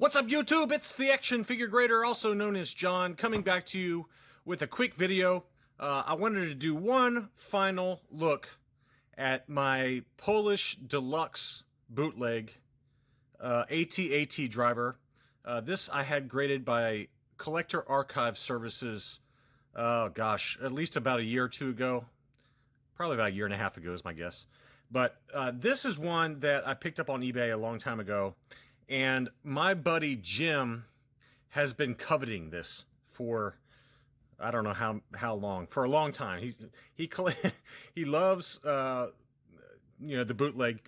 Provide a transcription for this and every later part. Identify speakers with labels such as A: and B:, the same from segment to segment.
A: What's up, YouTube? It's the Action Figure Grader, also known as John, coming back to you with a quick video. I wanted to do one final look at my Polish Deluxe Bootleg AT-AT Driver. This I had graded by Collector Archive Services, oh gosh, at least about a year or two ago. Probably about a year and a half ago is my guess. But this is one that I picked up on eBay a long time ago. And my buddy Jim has been coveting this for, I don't know how long, for a long time. He loves the bootleg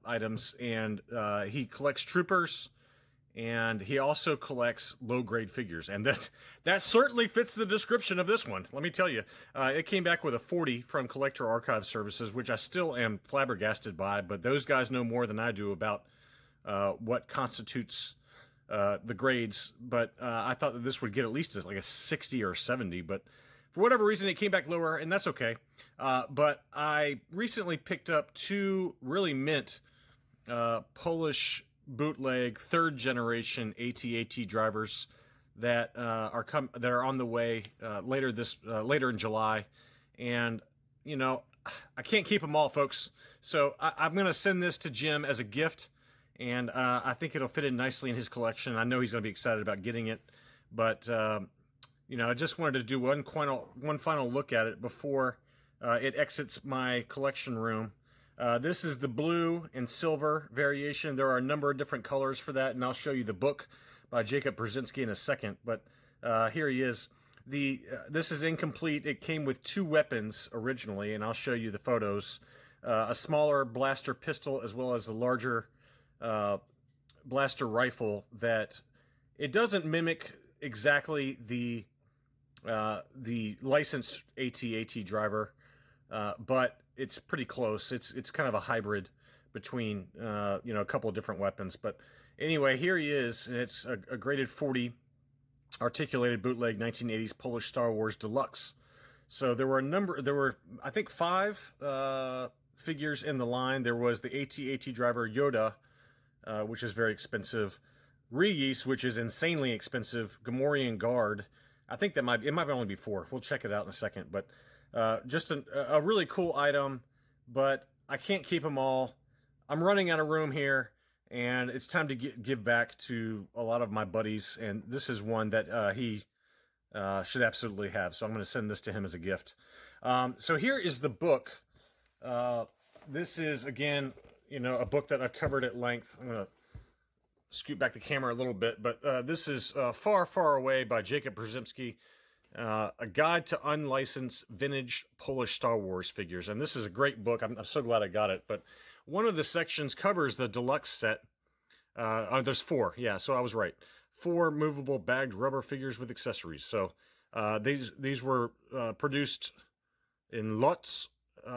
A: items, and he collects troopers, and he also collects low grade figures, and that certainly fits the description of this one. Let me tell you, it came back with a 40 from Collector Archive Services, which I still am flabbergasted by, but those guys know more than I do about what constitutes the grades, but I thought that this would get at least like a 60 or 70, but for whatever reason it came back lower, and that's okay. But I recently picked up two really mint Polish bootleg third generation AT-AT drivers that are on the way later in July, and you know, I can't keep them all, folks, so I'm gonna send this to Jim as a gift. And I think it'll fit in nicely in his collection. I know he's going to be excited about getting it. But, I just wanted to do one final look at it before it exits my collection room. This is the blue and silver variation. There are a number of different colors for that, and I'll show you the book by Jacob Brzezinski in a second. But here he is. This is incomplete. It came with two weapons originally, and I'll show you the photos. A smaller blaster pistol as well as a larger blaster rifle that it doesn't mimic exactly the licensed AT-AT driver, but it's pretty close. It's kind of a hybrid between a couple of different weapons. But anyway, here he is, and it's a graded 40 articulated bootleg 1980s Polish Star Wars Deluxe. So there were I think 5 figures in the line. There was the AT-AT driver Yoda, which is very expensive. Reese, which is insanely expensive. Gamorrean Guard. I think it might only be 4. We'll check it out in a second. But just a really cool item. But I can't keep them all. I'm running out of room here, and it's time to give back to a lot of my buddies. And this is one that he should absolutely have. So I'm going to send this to him as a gift. So here is the book. This is, again, a book that I've covered at length. I'm going to scoot back the camera a little bit, but this is Far, Far Away by Jacob Brzezinski, a guide to unlicensed vintage Polish Star Wars figures. And this is a great book. I'm so glad I got it. But one of the sections covers the deluxe set. There's 4. Yeah, so I was right. 4 movable bagged rubber figures with accessories. So these were produced in Lodz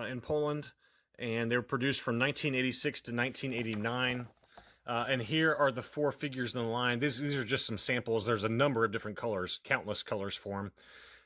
A: in Poland. And they were produced from 1986 to 1989. And here are the 4 figures in the line. These are just some samples. There's a number of different colors, countless colors for them.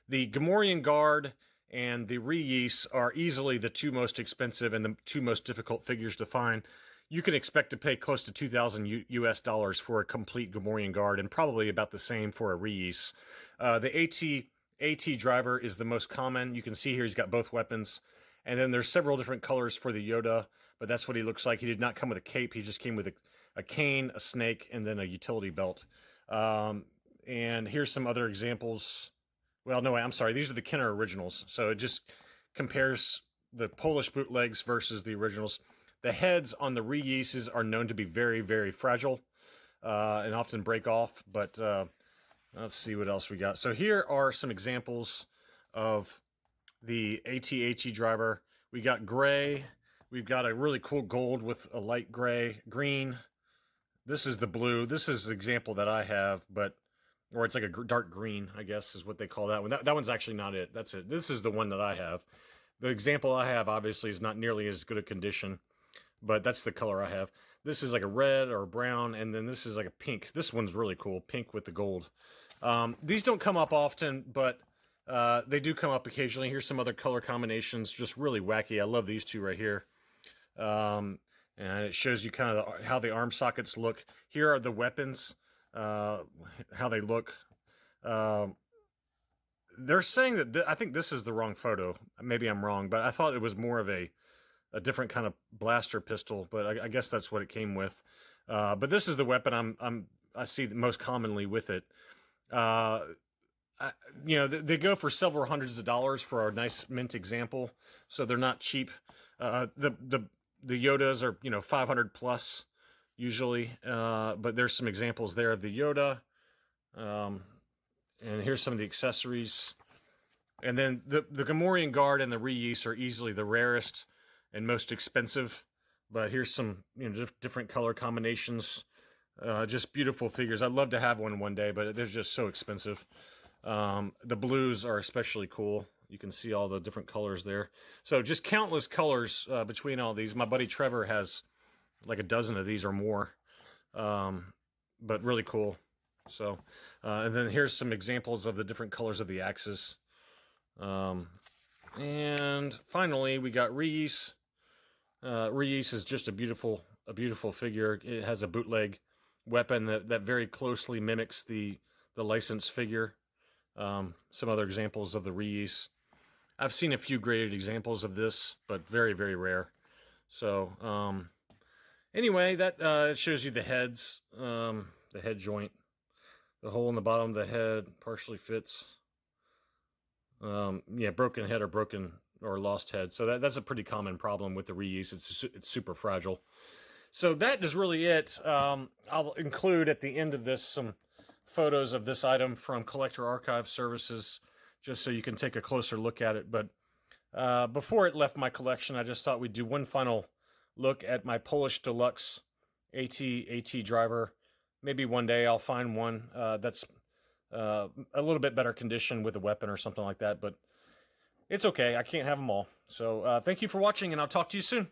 A: The Gamorrean Guard and the Reese are easily the 2 most expensive and the 2 most difficult figures to find. You can expect to pay close to $2,000 US for a complete Gamorrean Guard, and probably about the same for a Reese. The AT driver is the most common. You can see here he's got both weapons. And then there's several different colors for the Yoda, but that's what he looks like. He did not come with a cape. He just came with a cane, a snake, and then a utility belt. And here's some other examples. Well, no, I'm sorry. These are the Kenner originals. So it just compares the Polish bootlegs versus the originals. The heads on the Reeses are known to be very, very fragile and often break off. But let's see what else we got. So here are some examples of the AT-AT driver. We got gray. We've got a really cool gold with a light green. This is the blue. This is the example that I have, or it's like a dark green, I guess is what they call that one. That one's actually not it. That's it. This is the one that I have. The example I have obviously is not nearly as good a condition, but that's the color I have. This is like a red or a brown, and then this is like a pink. This one's really cool, pink with the gold. These don't come up often, but they do come up occasionally. Here's some other color combinations, just really wacky. I love these 2 right here. And it shows you kind of how the arm sockets look. Here are the weapons. how they look. They're saying that I think this is the wrong photo. Maybe I'm wrong, but I thought it was more of a different kind of blaster pistol. But I guess that's what it came with. But this is the weapon I see most commonly with it. They go for several hundreds of dollars for a nice mint example, so they're not cheap. The Yodas are 500 plus usually, but there's some examples there of the Yoda. And here's some of the accessories. And then the Gamorrean Guard and the Reuse are easily the rarest and most expensive. But here's some different color combinations. Just beautiful figures. I'd love to have one day, but they're just so expensive. The blues are especially cool. You can see all the different colors there. So just countless colors between all these. My buddy Trevor has like a dozen of these or more. But really cool. So, and then here's some examples of the different colors of the axes. And finally, we got Reuse. Reuse is just a beautiful figure. It has a bootleg weapon that very closely mimics the licensed figure. Some other examples of the Reuse. I've seen a few graded examples of this, but very, very rare. So, anyway, that shows you the heads, the head joint. The hole in the bottom of the head partially fits. Broken head or lost head. So that's a pretty common problem with the Reuse. It's super fragile. So that is really it. I'll include at the end of this some photos of this item from Collector Archive Services, just so you can take a closer look at it. But before it left my collection, I just thought we'd do one final look at my Polish Deluxe AT-AT Driver. Maybe one day I'll find one that's a little bit better condition with a weapon or something like that, but it's okay. I can't have them all. So thank you for watching, and I'll talk to you soon.